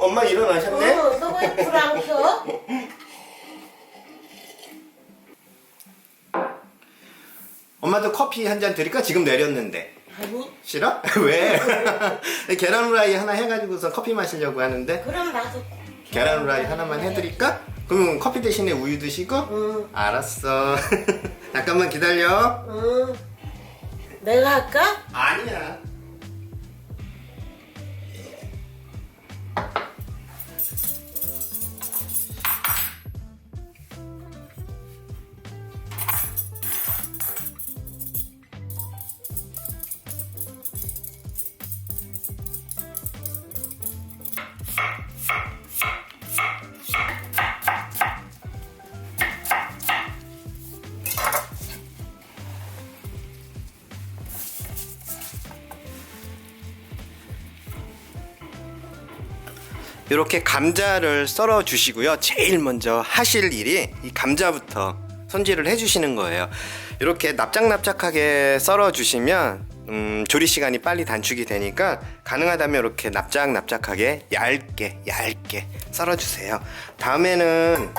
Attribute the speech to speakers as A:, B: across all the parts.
A: 엄마 일어나셨네?
B: 너 왜 불 안 켜?
A: 엄마도 커피 한 잔 드릴까? 지금 내렸는데.
B: 아니.
A: 싫어? 왜? 계란 후라이 하나 해가지고서 커피 마시려고 하는데.
B: 그럼 나도.
A: 계란 후라이 하나만 해드릴까? 그럼 커피 대신에 우유 드시고?
B: 응.
A: 알았어. 잠깐만 기다려.
B: 응. 내가 할까?
A: 아니야. 이렇게 감자를 썰어 주시고요. 제일 먼저 하실 일이 이 감자부터 손질을 해 주시는 거예요. 이렇게 납작납작하게 썰어 주시면 조리 시간이 빨리 단축이 되니까 가능하다면 이렇게 납작납작하게 얇게 썰어 주세요. 다음에는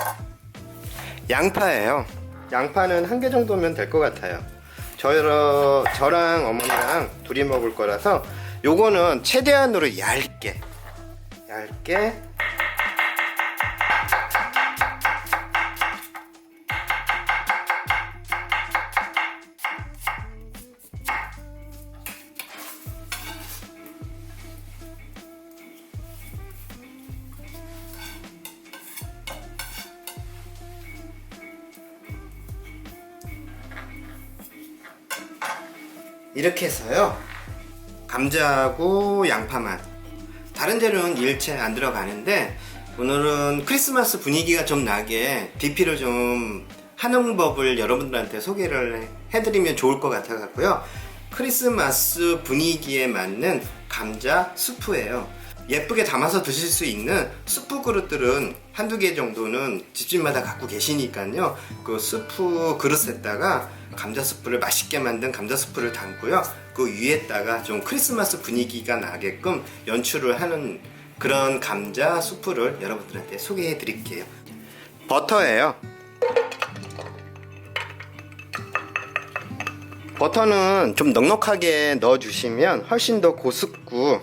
A: 양파예요. 양파는 한 개 정도면 될 것 같아요. 저랑 어머니랑 둘이 먹을 거라서 요거는 최대한으로 얇게 이렇게 해서요. 감자하고 양파만, 다른 재료는 일체 안 들어가는데 오늘은 크리스마스 분위기가 좀 나게 DP를 좀 하는 법을 여러분들한테 소개를 해드리면 좋을 것 같아 갖고요. 크리스마스 분위기에 맞는 감자 수프예요. 예쁘게 담아서 드실 수 있는 수프 그릇들은 한두 개 정도는 집집마다 갖고 계시니까요. 그 수프 그릇에다가 감자 수프를 맛있게 만든 감자 수프를 담고요. 그 위에다가 좀 크리스마스 분위기가 나게끔 연출을 하는 그런 감자 수프를 여러분들한테 소개해 드릴게요. 버터예요. 버터는 좀 넉넉하게 넣어주시면 훨씬 더 고습고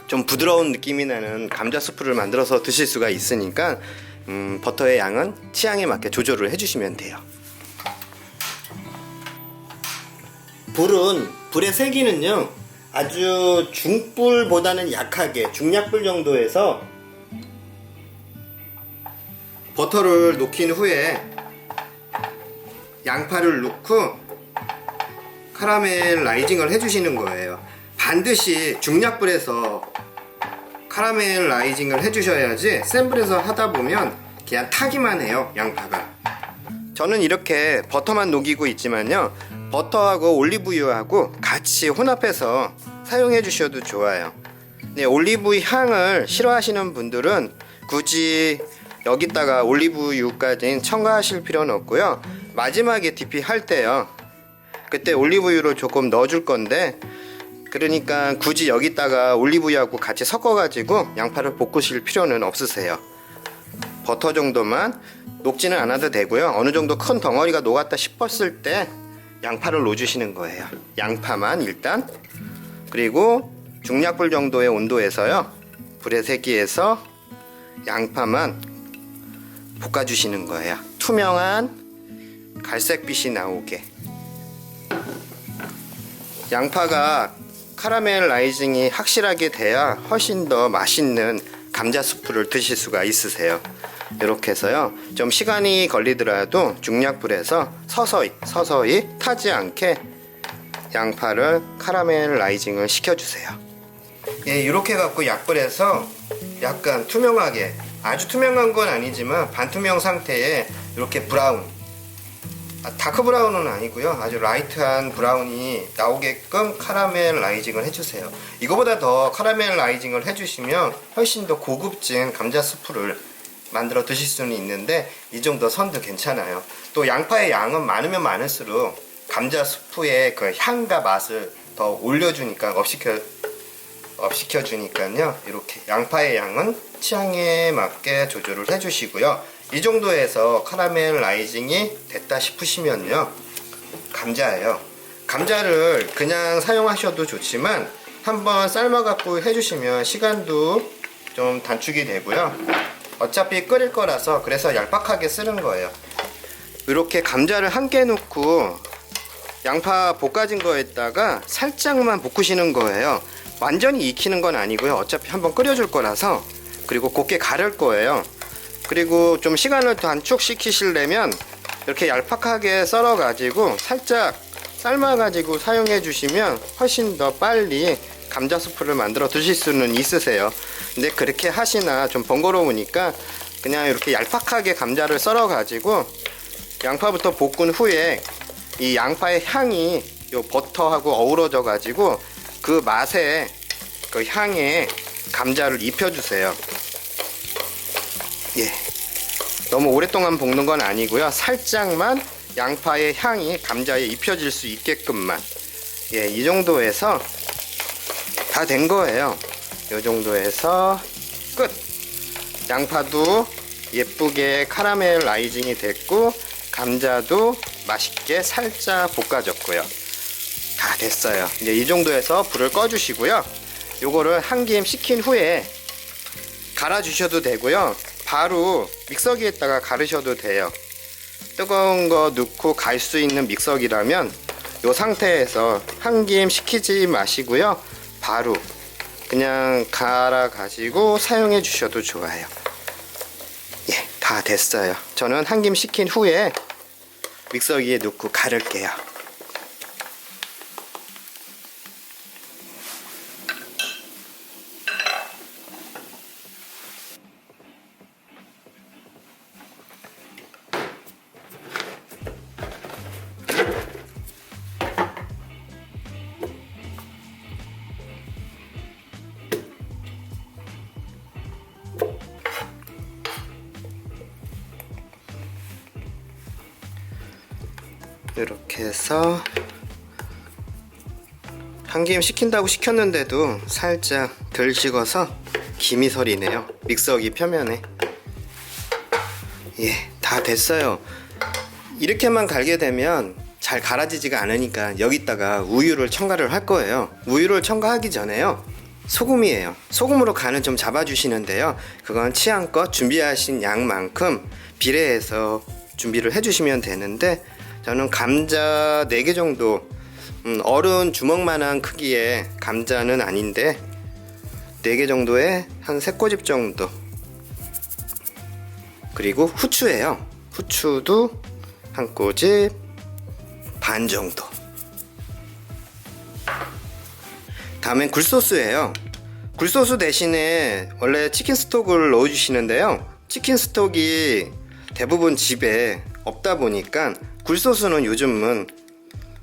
A: 좀 부드러운 느낌이 나는 감자 수프를 만들어서 드실 수가 있으니까 버터의 양은 취향에 맞게 조절을 해주시면 돼요. 불의 세기는요 아주 중불보다는 약하게 중약불 정도에서 버터를 녹인 후에 양파를 넣고 카라멜라이징을 해주시는 거예요. 반드시 중약불에서 카라멜라이징을 해주셔야지 센 불에서 하다 보면 그냥 타기만 해요, 양파가. 저는 이렇게 버터만 녹이고 있지만요, 버터하고 올리브유하고 같이 혼합해서 사용해 주셔도 좋아요. 네, 올리브 향을 싫어하시는 분들은 굳이 여기다가 올리브유까지는 첨가하실 필요는 없고요. 마지막에 DP 할 때요, 그때 올리브유를 조금 넣어줄 건데, 그러니까 굳이 여기다가 올리브유하고 같이 섞어가지고 양파를 볶으실 필요는 없으세요. 버터 정도만, 녹지는 않아도 되고요. 어느 정도 큰 덩어리가 녹았다 싶었을 때 양파를 넣어주시는 거예요. 양파만 일단. 그리고 중약불 정도의 온도에서요 불에 세기해서 양파만 볶아주시는 거예요. 투명한 갈색빛이 나오게. 양파가 카라멜라이징이 확실하게 돼야 훨씬 더 맛있는 감자 수프를 드실 수가 있으세요. 이렇게 해서요, 좀 시간이 걸리더라도 중약불에서 서서히 타지 않게 양파를 카라멜라이징을 시켜주세요. 예, 이렇게 갖고 약불에서 약간 투명하게, 아주 투명한 건 아니지만 반투명 상태에 이렇게 브라운, 다크 브라운은 아니고요, 아주 라이트한 브라운이 나오게끔 카라멜라이징을 해주세요. 이거보다 더 카라멜라이징을 해주시면 훨씬 더 고급진 감자 수프를 만들어 드실 수는 있는데, 이 정도 선도 괜찮아요. 또 양파의 양은 많으면 많을수록 감자 수프의 그 향과 맛을 더 올려주니까, 업시켜주니까요. 이렇게 양파의 양은 취향에 맞게 조절을 해주시고요. 이 정도에서 카라멜라이징이 됐다 싶으시면요, 감자예요. 감자를 그냥 사용하셔도 좋지만 한번 삶아갖고 해주시면 시간도 좀 단축이 되고요. 어차피 끓일 거라서, 그래서 얄팍하게 쓰는 거예요. 이렇게 감자를 한 개 넣고 양파 볶아진 거에다가 살짝만 볶으시는 거예요. 완전히 익히는 건 아니고요. 어차피 한번 끓여줄 거라서. 그리고 곱게 가를 거예요. 그리고 좀 시간을 단축시키시려면 이렇게 얄팍하게 썰어 가지고 살짝 삶아 가지고 사용해 주시면 훨씬 더 빨리 감자 수프를 만들어 드실 수는 있으세요. 근데 그렇게 하시나 좀 번거로우니까 그냥 이렇게 얄팍하게 감자를 썰어 가지고 양파부터 볶은 후에 이 양파의 향이 요 버터하고 어우러져 가지고 그 맛에, 그 향에 감자를 입혀주세요. 예, 너무 오랫동안 볶는 건 아니고요, 살짝만 양파의 향이 감자에 입혀질 수 있게끔만. 예, 이 정도에서 다 된 거예요. 이 정도에서 끝. 양파도 예쁘게 카라멜라이징이 됐고 감자도 맛있게 살짝 볶아졌고요. 다 됐어요. 이제 이 정도에서 불을 꺼 주시고요. 요거를 한 김 식힌 후에 갈아 주셔도 되고요, 바로 믹서기에다가 갈으셔도 돼요. 뜨거운 거 넣고 갈 수 있는 믹서기라면 요 상태에서 한 김 식히지 마시고요, 바로 그냥 갈아 가지고 사용해 주셔도 좋아요. 예, 다 됐어요. 저는 한 김 식힌 후에 믹서기에 넣고 갈을게요. 이렇게 해서 한 김 식힌다고 식혔는데도 살짝 덜 식어서 김이 서리네요, 믹서기 표면에. 예, 다 됐어요. 이렇게만 갈게 되면 잘 갈아지지가 않으니까 여기다가 우유를 첨가를 할 거예요. 우유를 첨가하기 전에요, 소금이에요. 소금으로 간을 좀 잡아주시는데요, 그건 취향껏 준비하신 양만큼 비례해서 준비를 해주시면 되는데, 저는 감자 4개 정도, 어른 주먹만한 크기의 감자는 아닌데 4개 정도에 한 3꼬집 정도. 그리고 후추예요. 후추도 한 꼬집 반 정도. 다음엔 굴소스예요. 굴소스 대신에 원래 치킨 스톡을 넣어주시는데요, 치킨 스톡이 대부분 집에 없다 보니까 굴소스는 요즘은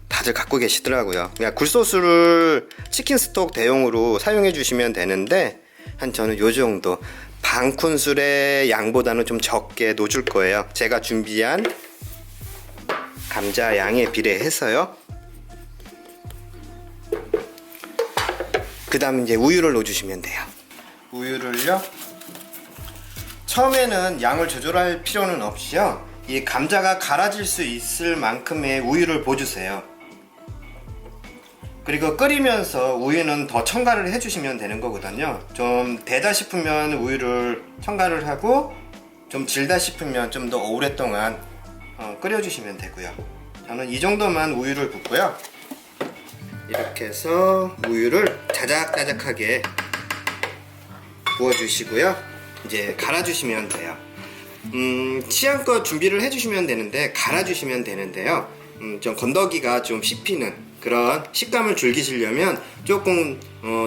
A: 다들 갖고 계시더라고요. 그냥 굴소스를 치킨 스톡 대용으로 사용해 주시면 되는데, 한 저는 요 정도, 반 큰술의 양보다는 좀 적게 넣어줄 거예요. 제가 준비한 감자 양에 비례해서요. 그 다음 이제 우유를 넣어주시면 돼요. 우유를요, 처음에는 양을 조절할 필요는 없이요, 이 감자가 갈아질 수 있을 만큼의 우유를 부어주세요. 그리고 끓이면서 우유는 더 첨가를 해주시면 되는 거거든요. 좀 되다 싶으면 우유를 첨가를 하고 좀 질다 싶으면 좀 더 오랫동안 끓여주시면 되고요. 저는 이 정도만 우유를 붓고요. 이렇게 해서 우유를 자작자작하게 부어주시고요. 이제 갈아주시면 돼요. 취향껏 준비를 해주시면 되는데 갈아주시면 되는데요. 좀 건더기가 좀 씹히는 그런 식감을 즐기시려면 조금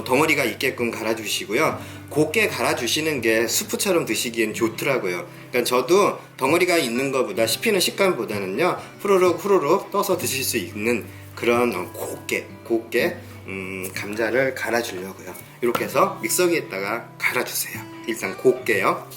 A: 덩어리가 있게끔 갈아주시고요. 곱게 갈아주시는 게 수프처럼 드시기엔 좋더라고요. 그러니까 저도 덩어리가 있는 것보다 씹히는 식감보다는요, 후루룩 떠서 드실 수 있는 그런 곱게 감자를 갈아주려고요. 이렇게 해서 믹서기에다가 갈아주세요. 일단 곱게요.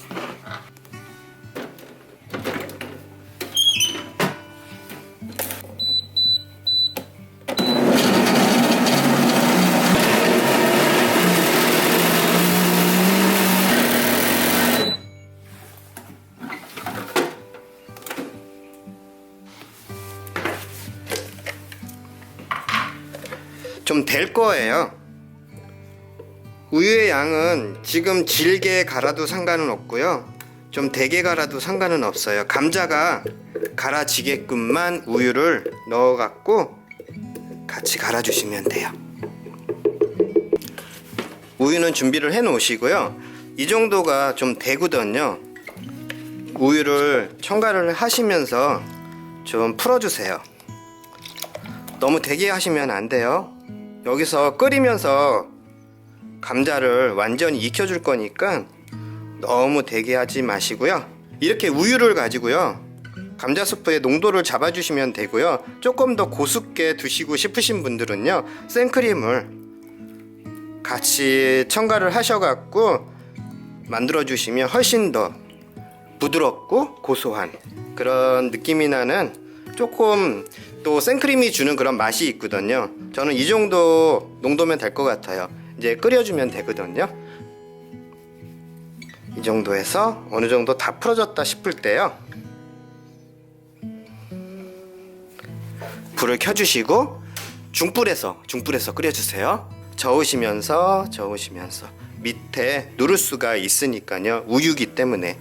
A: 좀 될 거예요. 우유의 양은 지금 질게 갈아도 상관은 없고요. 좀 되게 갈아도 상관은 없어요. 감자가 갈아지게끔만 우유를 넣어 갖고 같이 갈아주시면 돼요. 우유는 준비를 해 놓으시고요. 이 정도가 좀 되거든요. 우유를 첨가를 하시면서 좀 풀어주세요. 너무 되게 하시면 안 돼요. 여기서 끓이면서 감자를 완전히 익혀줄 거니까 너무 되게 하지 마시고요. 이렇게 우유를 가지고요, 감자 스프의 농도를 잡아주시면 되고요. 조금 더 고숙게 드시고 싶으신 분들은요, 생크림을 같이 첨가를 하셔갖고 만들어주시면 훨씬 더 부드럽고 고소한 그런 느낌이 나는, 조금 또 생크림이 주는 그런 맛이 있거든요. 저는 이 정도 농도면 될 것 같아요. 이제 끓여주면 되거든요. 이 정도 해서 어느 정도 다 풀어졌다 싶을 때요, 불을 켜주시고 중불에서 끓여주세요. 저으시면서 밑에 누를 수가 있으니까요. 우유기 때문에.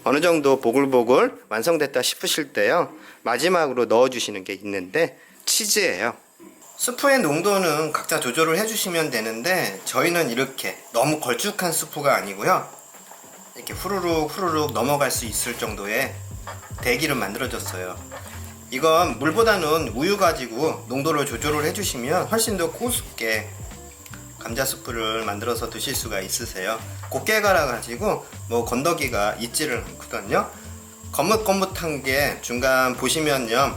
A: 어느 정도 보글보글 완성됐다 싶으실 때요, 마지막으로 넣어주시는 게 있는데 치즈예요. 스프의 농도는 각자 조절을 해주시면 되는데, 저희는 이렇게 너무 걸쭉한 스프가 아니고요, 이렇게 후루룩 넘어갈 수 있을 정도의 대기를 만들어줬어요. 이건 물보다는 우유 가지고 농도를 조절을 해주시면 훨씬 더 고숙게 감자 스프를 만들어서 드실 수가 있으세요. 곱게 갈아가지고 뭐 건더기가 있지를 않거든요. 거뭇거뭇한 게 중간 보시면요,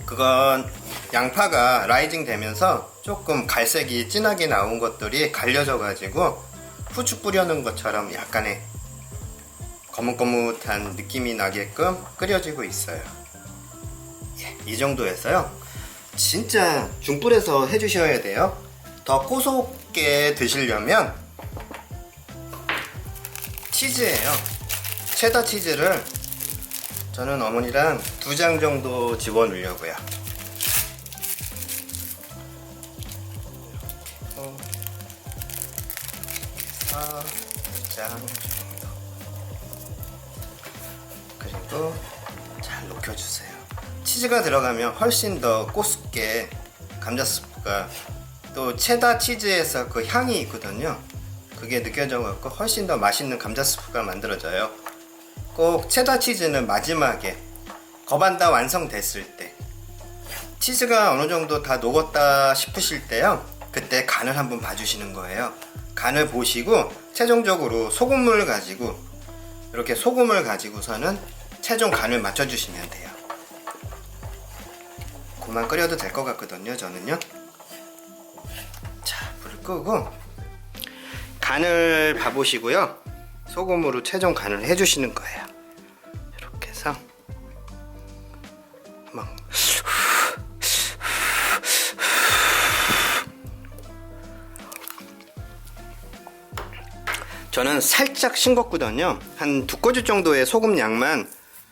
A: 그건 양파가 라이징 되면서 조금 갈색이 진하게 나온 것들이 갈려져 가지고 후추 뿌려놓은 것처럼 약간의 거뭇거뭇한 느낌이 나게끔 끓여지고 있어요. 이 정도에서요, 진짜 중불에서 해주셔야 돼요. 더 고소하게 드시려면 치즈예요. 체다 치즈를 저는 어머니랑 2장 정도 집어 넣으려고요. 이렇게 2장 정도. 그리고 잘 녹여주세요. 치즈가 들어가면 훨씬 더 고숙게 감자 스프가, 또 체다 치즈에서 그 향이 있거든요. 그게 느껴져 갖고 훨씬 더 맛있는 감자 스프가 만들어져요. 꼭 체다 치즈는 마지막에 거반다 완성됐을 때, 치즈가 어느 정도 다 녹았다 싶으실 때요, 그때 간을 한번 봐주시는 거예요. 간을 보시고 최종적으로 소금을 가지고, 이렇게 소금을 가지고서는 최종 간을 맞춰주시면 돼요. 그만 끓여도 될 것 같거든요, 저는요. 자, 불을 끄고 간을 봐보시고요, 소금으로 최종 간을 해주시는 거예요. 이렇게 해서 막 저는 살짝 싱겁거든요. 한 2꼬집 정도의 소금 양만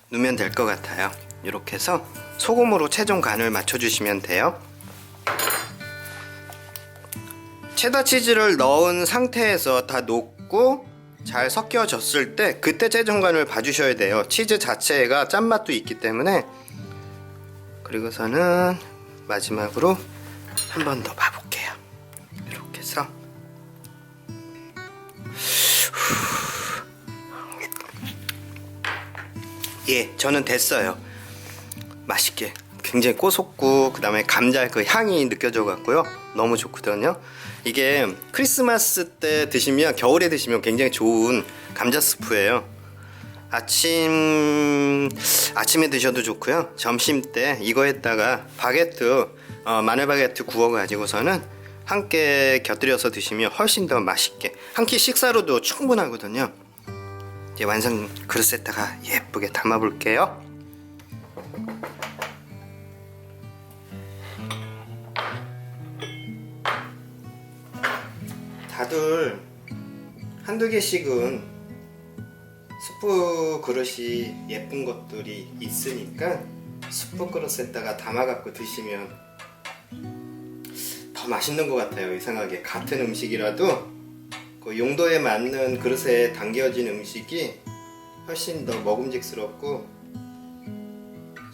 A: 넣으면 될 것 같아요. 이렇게 해서 소금으로 최종 간을 맞춰주시면 돼요. 체다 치즈를 넣은 상태에서 다 녹고 잘 섞여졌을 때 그때 재정관을 봐주셔야 돼요. 치즈 자체가 짠맛도 있기 때문에. 그리고서는 마지막으로 한 번 더 봐볼게요. 이렇게 해서 예, 저는 됐어요. 맛있게 굉장히 고소고 그 다음에 감자 그 향이 느껴져 갖고요, 너무 좋거든요. 이게 크리스마스 때 드시면, 겨울에 드시면 굉장히 좋은 감자 스프예요. 아침에 드셔도 좋고요, 점심 때 이거에다가 바게트, 마늘 바게트 구워 가지고서는 함께 곁들여서 드시면 훨씬 더 맛있게, 한 끼 식사로도 충분하거든요. 이제 완성 그릇에다가 예쁘게 담아 볼게요. 다들 한두 개씩은 스프 그릇이 예쁜 것들이 있으니까 스프 그릇에다가 담아 갖고 드시면 더 맛있는 것 같아요. 이상하게 같은 음식이라도 그 용도에 맞는 그릇에 담겨진 음식이 훨씬 더 먹음직스럽고,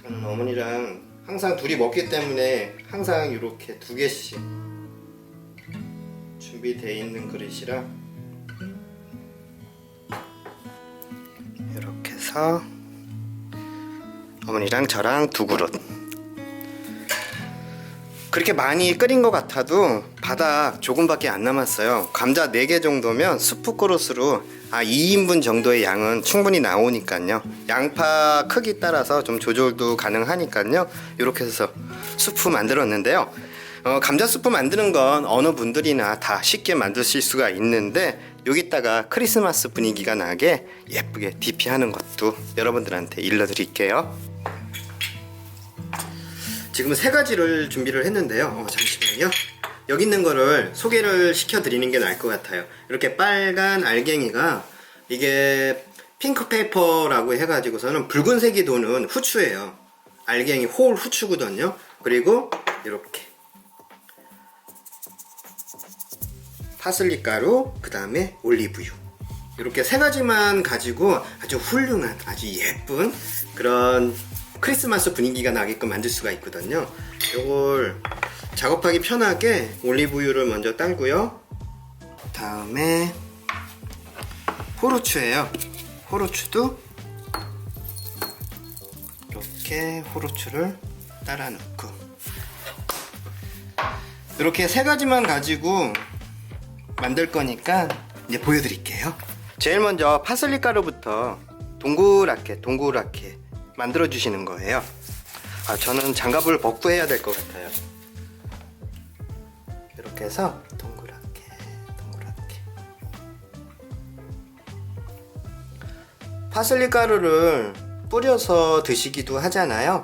A: 저는 어머니랑 항상 둘이 먹기 때문에 항상 이렇게 두 개씩 준비되어 있는 그릇이라, 이렇게 해서 어머니랑 저랑 두 그릇. 그렇게 많이 끓인 것 같아도 바닥 조금밖에 안 남았어요. 감자 4개 정도면 스프 그릇으로 2인분 정도의 양은 충분히 나오니까요. 양파 크기 따라서 좀 조절도 가능하니까요. 이렇게 해서 스프 만들었는데요. 감자 스프 만드는 건 어느 분들이나 다 쉽게 만드실 수가 있는데, 여기다가 크리스마스 분위기가 나게 예쁘게 DP하는 것도 여러분들한테 일러드릴게요. 지금 3가지를 준비를 했는데요. 잠시만요. 여기 있는 거를 소개를 시켜드리는 게 나을 것 같아요. 이렇게 빨간 알갱이가, 이게 핑크 페이퍼라고 해가지고서는 붉은색이 도는 후추예요. 알갱이 홀 후추거든요. 그리고 이렇게 파슬리 가루, 그 다음에 올리브유, 이렇게 3가지만 가지고 아주 훌륭한, 아주 예쁜 그런 크리스마스 분위기가 나게끔 만들 수가 있거든요. 요걸 작업하기 편하게 올리브유를 먼저 딸고요. 다음에 호루추예요. 호루추도 이렇게 호루추를 따라 넣고, 이렇게 3가지만 가지고 만들 거니까 이제 보여드릴게요. 제일 먼저 파슬리 가루부터 동그랗게 만들어 주시는 거예요. 저는 장갑을 벗고 해야 될 것 같아요. 이렇게 해서 동그랗게 파슬리 가루를 뿌려서 드시기도 하잖아요.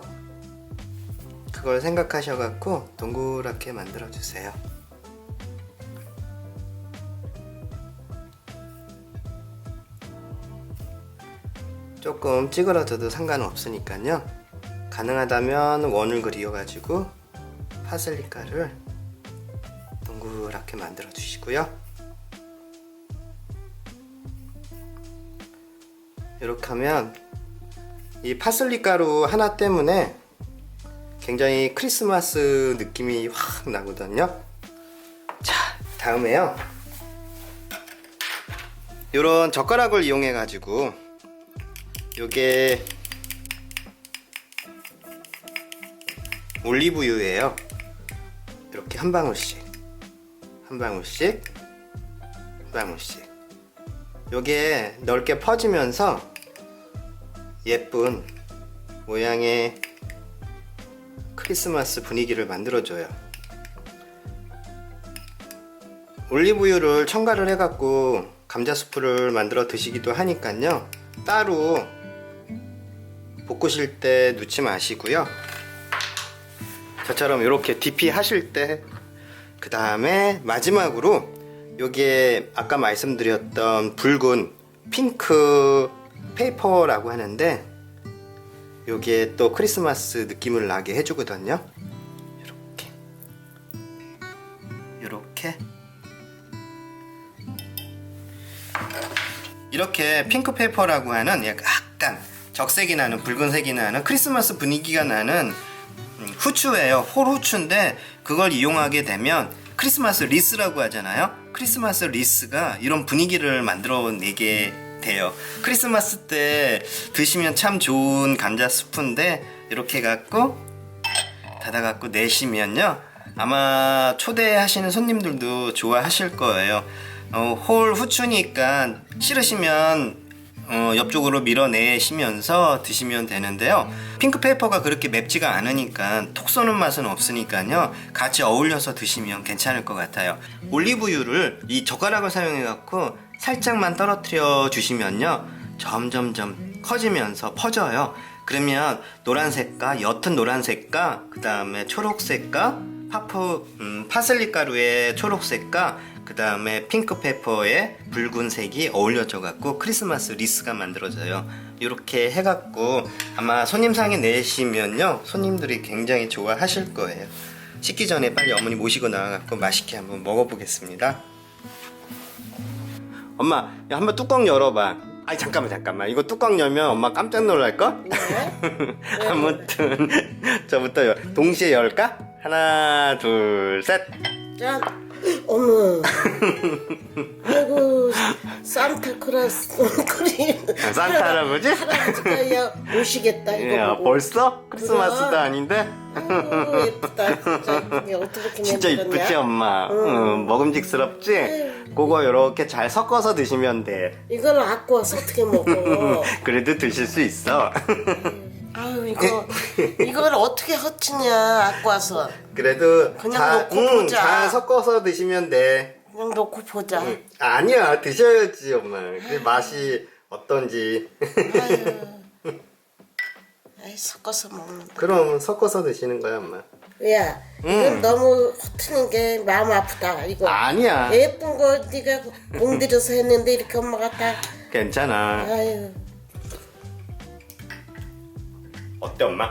A: 그걸 생각하셔 갖고 동그랗게 만들어 주세요. 조금 찌그러져도 상관없으니까요. 가능하다면 원을 그려가지고 파슬리 가루를 동그랗게 만들어 주시고요. 이렇게 하면 이 파슬리 가루 하나 때문에 굉장히 크리스마스 느낌이 확 나거든요. 자, 다음에요, 이런 젓가락을 이용해 가지고, 요게 올리브유예요. 이렇게 한 방울씩 요게 넓게 퍼지면서 예쁜 모양의 크리스마스 분위기를 만들어줘요. 올리브유를 첨가를 해갖고 감자 수프를 만들어 드시기도 하니까요. 따로 볶으실 때 넣지 마시고요. 저처럼 이렇게 DP 하실 때, 그 다음에 마지막으로 요게 아까 말씀드렸던 붉은 핑크 페이퍼라고 하는데, 요게 또 크리스마스 느낌을 나게 해주거든요. 이렇게 이렇게 핑크페퍼라고 하는 약간 적색이 나는 붉은색이 나는 크리스마스 분위기가 나는 후추예요. 홀 후추인데 그걸 이용하게 되면 크리스마스 리스라고 하잖아요. 크리스마스 리스가 이런 분위기를 만들어내게 돼요. 크리스마스 때 드시면 참 좋은 감자 스프인데 이렇게 갖고 닫아갖고 내시면요 아마 초대하시는 손님들도 좋아하실 거예요. 홀 후추니까 싫으시면 옆쪽으로 밀어내시면서 드시면 되는데요. 핑크페퍼가 그렇게 맵지가 않으니까 톡 쏘는 맛은 없으니까요 같이 어울려서 드시면 괜찮을 것 같아요. 올리브유를 이 젓가락을 사용해 갖고 살짝만 떨어뜨려 주시면요 점점점 커지면서 퍼져요. 그러면 노란색과 옅은 노란색과 그 다음에 초록색과 파슬리 가루의 초록색과 그 다음에 핑크페퍼의 붉은색이 어울려져 갖고 크리스마스 리스가 만들어져요. 이렇게 해갖고 아마 손님상에 내시면요 손님들이 굉장히 좋아하실 거예요. 식기 전에 빨리 어머니 모시고 나와갖고 맛있게 한번 먹어보겠습니다. 엄마 한번 뚜껑 열어봐. 아니 잠깐만 이거 뚜껑 열면 엄마 깜짝 놀랄걸?
B: 네?
A: 아무튼 저부터 동시에 열까? 하나 둘 셋.
B: 짠. 어머. 아이고 산타크라스
A: 산타 할아버지?
B: 할아버지가 야 오시겠다 이거
A: 야,
B: 보고.
A: 벌써? 크리스마스도
B: 그래.
A: 아닌데?
B: 아이고 예쁘다 진짜. 이게 어떻게
A: 진짜
B: 만들었냐?
A: 이쁘지 엄마? 응, 먹음직스럽지? 그거 이렇게 잘 섞어서 드시면 돼.
B: 이걸 갖고 와서 어떻게 먹어?
A: 그래도 드실 수 있어.
B: 아유 이걸 어떻게 허치냐 갖고 와서
A: 그래도
B: 그냥 놓고 보자.
A: 잘 섞어서 드시면 돼.
B: 그냥 놓고 보자.
A: 아니야 드셔야지 엄마. 그 맛이 어떤지.
B: 아유, 아이 섞어서 먹는.
A: 그럼 섞어서 드시는 거야 엄마.
B: 야, 이건 너무 허트는 게 마음 아프다. 이거
A: 아니야
B: 예쁜 거 네가 공들여서 했는데 이렇게 엄마가 다.
A: 괜찮아.
B: 아유,
A: 어때 엄마?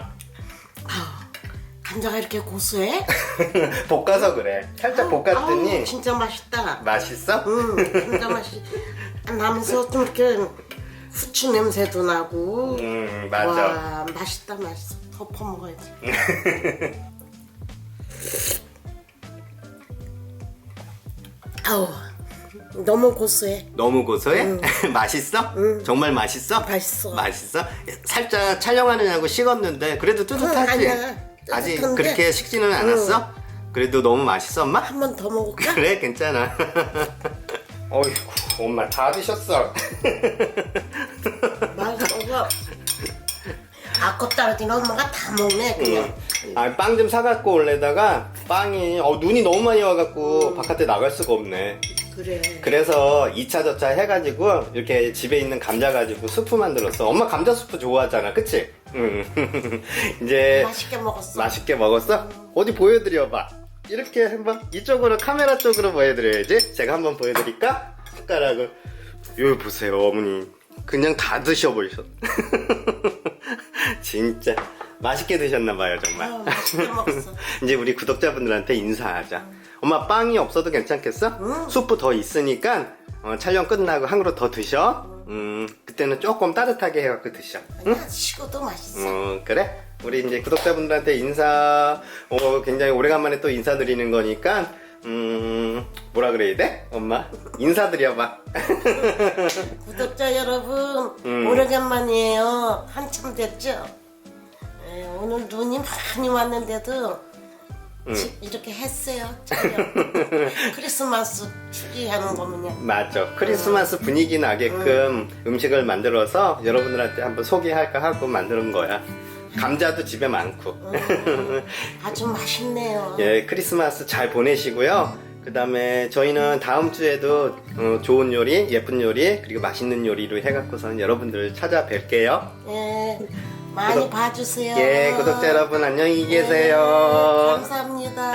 B: 감자가 이렇게 고소해?
A: 볶아서 그래. 살짝 볶았더니
B: 아우, 진짜 맛있다.
A: 맛있어?
B: 감자 맛이 나면서 좀 이렇게 후추 냄새도 나고.
A: 맞아.
B: 와, 맛있다. 덮어 먹어야지. 아우, 너무 고소해.
A: 너무 고소해? 맛있어? 정말 맛있어?
B: 맛있어.
A: 맛있어? 살짝 촬영하느냐고 식었는데 그래도 뜨뜻하지?
B: 아니야.
A: 아직
B: 뜨뜻한데?
A: 그렇게 식지는 않았어? 그래도 너무 맛있어 엄마?
B: 한 번 더 먹을까?
A: 그래 괜찮아. 어이구 엄마 다 드셨어.
B: 맛있어. 아깝다 그랬더니 엄마가 다 먹네 그냥.
A: 빵 좀 사갖고 올래다가 빵이 눈이 너무 많이 와갖고 바깥에 나갈 수가 없네.
B: 그래.
A: 그래서 2차 저차 해가지고 이렇게 집에 있는 감자 가지고 수프 만들었어. 엄마 감자 수프 좋아하잖아 그치? 이제
B: 맛있게 먹었어.
A: 맛있게 먹었어? 어디 보여드려봐. 이렇게 한번 이쪽으로 카메라 쪽으로 보여드려야지. 제가 한번 보여드릴까? 숟가락을 여기 보세요 어머니 그냥 다 드셔보셨. 진짜 맛있게 드셨나봐요 정말.
B: 맛있게 먹었어.
A: 이제 우리 구독자분들한테 인사하자. 엄마 빵이 없어도 괜찮겠어? 수프 더 있으니까 촬영 끝나고 한 그릇 더 드셔. 그때는 조금 따뜻하게 해갖고 드셔.
B: 아니야, 식어도 맛있어.
A: 그래? 우리 이제 구독자분들한테 인사 굉장히 오래간만에 또 인사드리는 거니까 뭐라 그래야 돼? 엄마 인사드려봐.
B: 구독자 여러분 오래간만이에요. 한참 됐죠? 오늘 눈이 많이 왔는데도 이렇게 했어요. 촬영. 크리스마스 추리하는 거면요.
A: 맞아. 크리스마스 분위기 나게끔 음식을 만들어서 여러분들한테 한번 소개할까 하고 만드는 거야. 감자도 집에 많고.
B: 아주 맛있네요.
A: 예, 크리스마스 잘 보내시고요. 그 다음에 저희는 다음 주에도 좋은 요리, 예쁜 요리, 그리고 맛있는 요리로 해갖고서는 여러분들 찾아뵐게요.
B: 예, 많이 봐주세요.
A: 예, 구독자 여러분 안녕히 계세요.
B: 감사합니다.